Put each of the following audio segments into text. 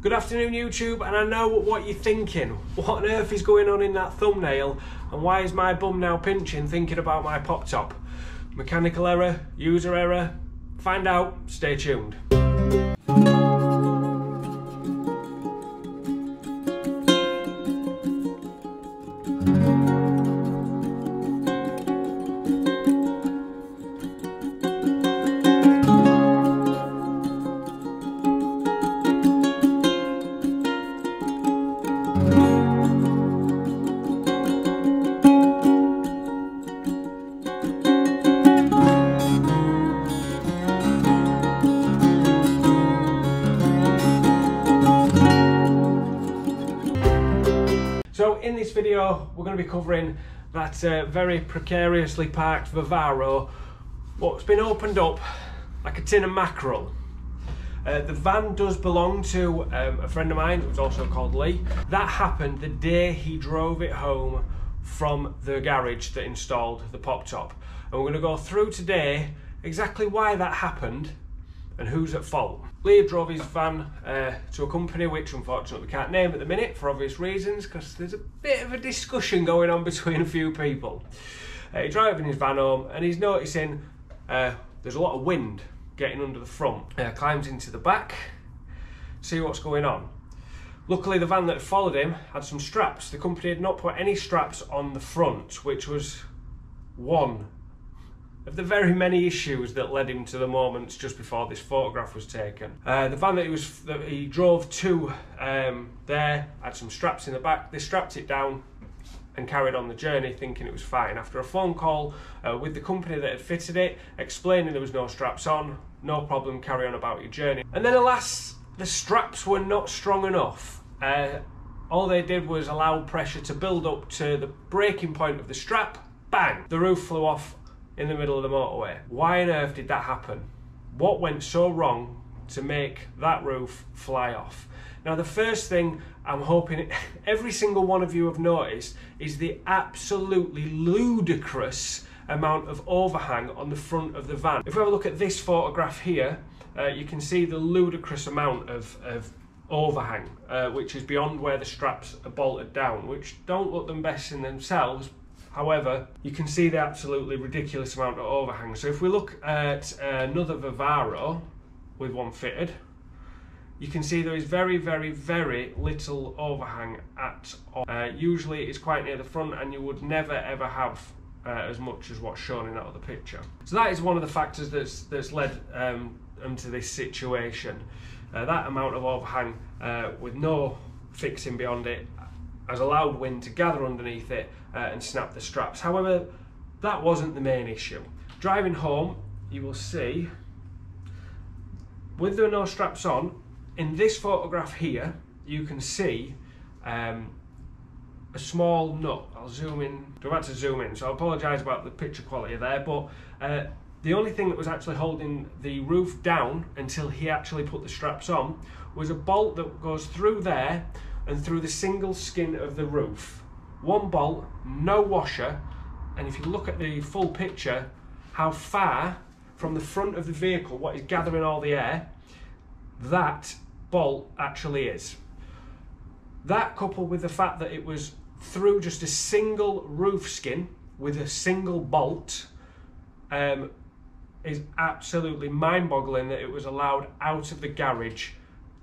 Good afternoon YouTube, and I know what you're thinking. What on earth is going on in that thumbnail, and why is my bum now pinching thinking about my pop top? Mechanical error, user error? Find out, stay tuned. So in this video we're going to be covering that very precariously parked Vivaro, what's been opened up like a tin of mackerel. The van does belong to a friend of mine who's also called Lee. That happened the day he drove it home from the garage that installed the pop top, and we're going to go through today exactly why that happened and who's at fault. Lee drove his van to a company which unfortunately we can't name at the minute for obvious reasons, because there's a bit of a discussion going on between a few people. He's driving his van home and he's noticing there's a lot of wind getting under the front. Climbs into the back, see what's going on. Luckily the van that followed him had some straps. The company had not put any straps on the front, which was one of the very many issues that led him to the moments just before this photograph was taken. The van that he drove to there had some straps in the back. They strapped it down and carried on the journey thinking it was fine. After a phone call with the company that had fitted it, explaining there was no straps on, no problem, carry on about your journey. And then alas, the straps were not strong enough. All they did was allow pressure to build up to the breaking point of the strap. Bang! The roof flew off in the middle of the motorway. Why on earth did that happen? What went so wrong to make that roof fly off? Now the first thing I'm hoping every single one of you have noticed is the absolutely ludicrous amount of overhang on the front of the van. If we have a look at this photograph here, you can see the ludicrous amount of overhang, which is beyond where the straps are bolted down, which don't look the best in themselves. However, you can see the absolutely ridiculous amount of overhang. So if we look at another Vivaro with one fitted, you can see there is very, very, very little overhang at all. Usually it's quite near the front, and you would never ever have as much as what's shown in that other picture. So that is one of the factors that's led to this situation. That amount of overhang with no fixing beyond it has allowed wind to gather underneath it and snap the straps. However, that wasn't the main issue. Driving home, you will see, with there no straps on, in this photograph here, you can see a small nut. I'll zoom in. I'm about to zoom in, so I apologise about the picture quality there, but the only thing that was actually holding the roof down until he actually put the straps on was a bolt that goes through there and through the single skin of the roof. One bolt, no washer, and if you look at the full picture, how far from the front of the vehicle, what is gathering all the air, that bolt actually is. That, coupled with the fact that it was through just a single roof skin with a single bolt, is absolutely mind-boggling that it was allowed out of the garage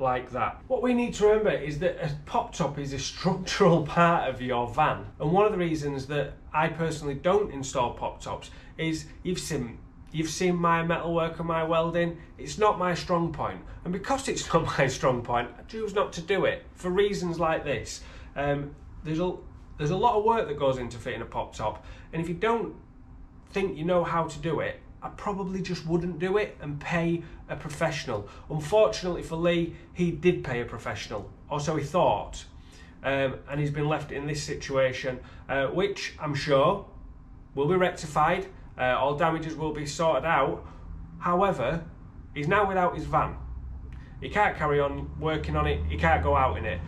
like that. What we need to remember is that a pop top is a structural part of your van, and one of the reasons that I personally don't install pop tops is you've seen my metalwork and my welding. It's not my strong point, and because it's not my strong point, I choose not to do it for reasons like this. There's a lot of work that goes into fitting a pop top, and if you don't think you know how to do it, I probably just wouldn't do it and pay a professional. Unfortunately for Lee, he did pay a professional, or so he thought, and he's been left in this situation, which I'm sure will be rectified. All damages will be sorted out. However, he's now without his van. He can't carry on working on it, he can't go out in it.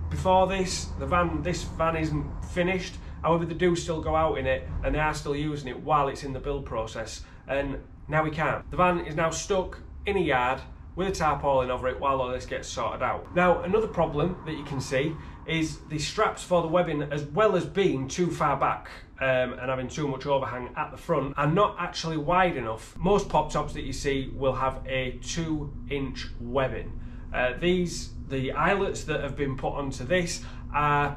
Before this van isn't finished. However, they do still go out in it, and they are still using it while it's in the build process, and now we can't. The van is now stuck in a yard with a tarpaulin over it while all this gets sorted out. Now, another problem that you can see is the straps for the webbing, as well as being too far back and having too much overhang at the front, are not actually wide enough. Most pop tops that you see will have a 2-inch webbing. The eyelets that have been put onto this are,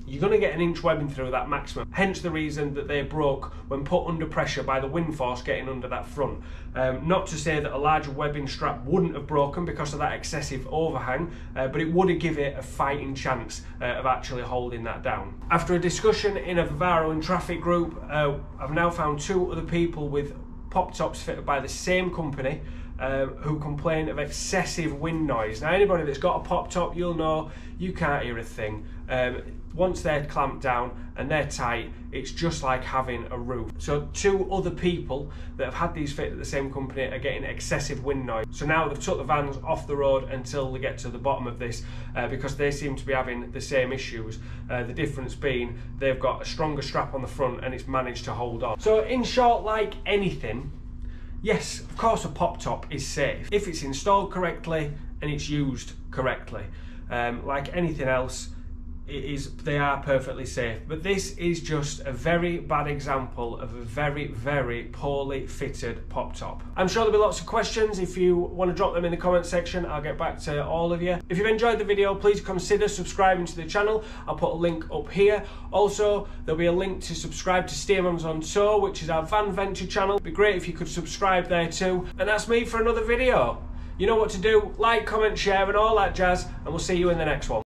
you're going to get an inch webbing through that maximum, hence the reason that they broke when put under pressure by the wind force getting under that front. Not to say that a larger webbing strap wouldn't have broken because of that excessive overhang, but it would have given it a fighting chance of actually holding that down. After a discussion in a Vivaro and traffic group, I've now found 2 other people with pop tops fitted by the same company who complain of excessive wind noise. Now, anybody that's got a pop top, you'll know you can't hear a thing. Once they're clamped down and they're tight, it's just like having a roof. So 2 other people that have had these fitted at the same company are getting excessive wind noise. So now they've took the vans off the road until they get to the bottom of this because they seem to be having the same issues. The difference being they've got a stronger strap on the front and it's managed to hold on. So in short, like anything, yes, of course a pop top is safe if it's installed correctly and it's used correctly. Like anything else, they are perfectly safe, but this is just a very bad example of a very, very poorly fitted pop top. I'm sure there'll be lots of questions. If you want to drop them in the comment section, I'll get back to all of you. If you've enjoyed the video, please consider subscribing to the channel. I'll put a link up here. Also, there'll be a link to subscribe to Steerman's on Tour, which is our van venture channel. It'd be great if you could subscribe there too. And that's me for another video. You know what to do: like, comment, share and all that jazz, and we'll see you in the next one.